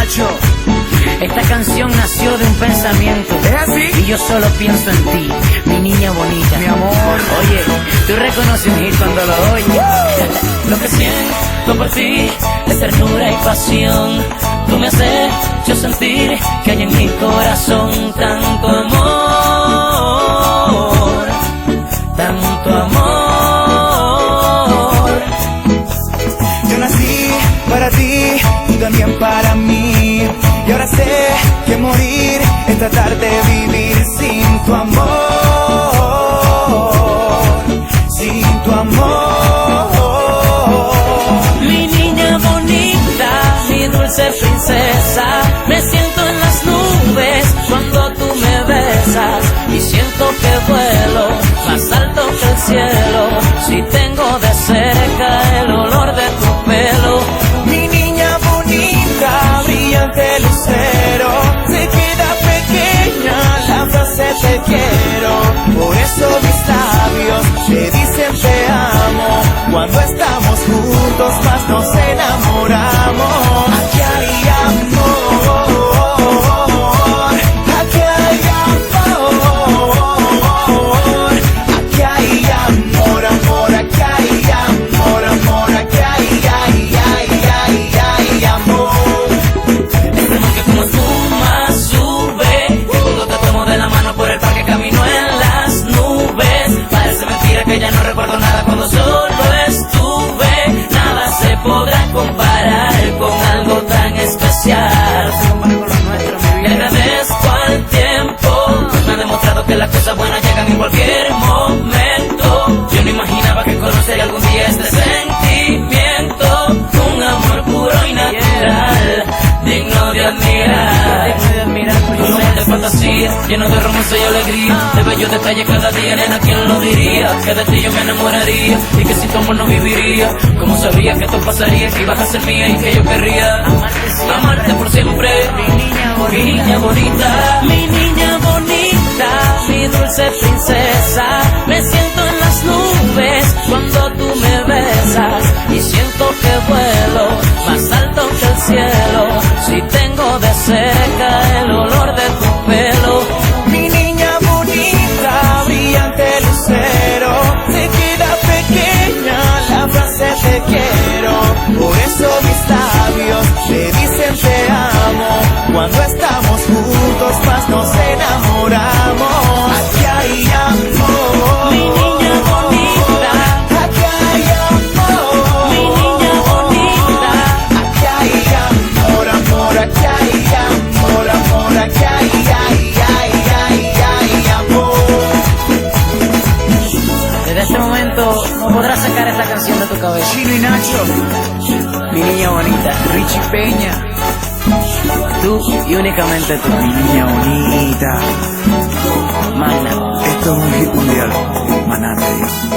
Nacho. Esta canción nació de un pensamiento. ¿Es así? Y yo solo pienso en ti, mi niña bonita. Mi amor. Oye, tú reconoces un hit cuando lo oyes. Lo que siento por ti es ternura y pasión. Tú me haces yo sentir que hay en mi corazón tanto amor, tanto amor. Yo nací para ti, tú también para mí. Y ahora sé que morir es tratar de vivir sin tu amor, sin tu amor. Mi niña bonita, mi dulce princesa, me siento en las nubes cuando tú me besas y siento que vuelo más alto que el cielo si tengo de cerca el olor de tu pelo. Mi niña bonita, brillante lucero, se queda pequeña la frase te quiero. Por eso mis labios te dicen te amo. Cuando estamos juntos más nos enamoramos. Aquí hay amor, aquí hay amor, aquí hay amor, amor, aquí hay amor, amor, aquí hay amor. Este amor que como espuma sube, que cuando te tomo de la mano por el parque camino en las nubes. Parece mentira que ya no recuerdo nada cuando solo estuve. Nada se podrá comparar con algo tan especial. Le agradezco al tiempo, me ha demostrado que las cosas buenas llegan en cualquier momento. Yo no imaginaba que conocería algún día este sentimiento, un amor puro y natural, digno de admirar. Un mundo de fantasía, lleno de romance y alegría, de bellos detalles cada día, nena, ¿quién lo diría? Que de ti yo me enamoraría y que sin tu amor no viviría. Como sabía que esto pasaría, que ibas a ser mía y que yo querría amarte por siempre. Mi niña bonita, mi niña bonita, mi dulce princesa, me siento en las nubes cuando tú me besas y siento que vuelo más alto que el cielo si tengo de cerca el olor de tu pelo. Mi niña bonita, brillante lucero, se queda pequeña la frase te quiero. Por eso mis labios te dicen te amo. Cuando estamos juntos más nos enamoramos. Aquí hay amor, Mi niña bonita, aquí hay amor, mi niña bonita. aquí hay amor, amor, aquí hay amor, amor, aquí hay amor. Desde este momento no podrás sacar esta canción de tu cabeza. Chino y Nacho, Mi niña bonita, Richie Peña, tú y únicamente tú. mi niña bonita. Magna. Esto es un hit mundial, Manate.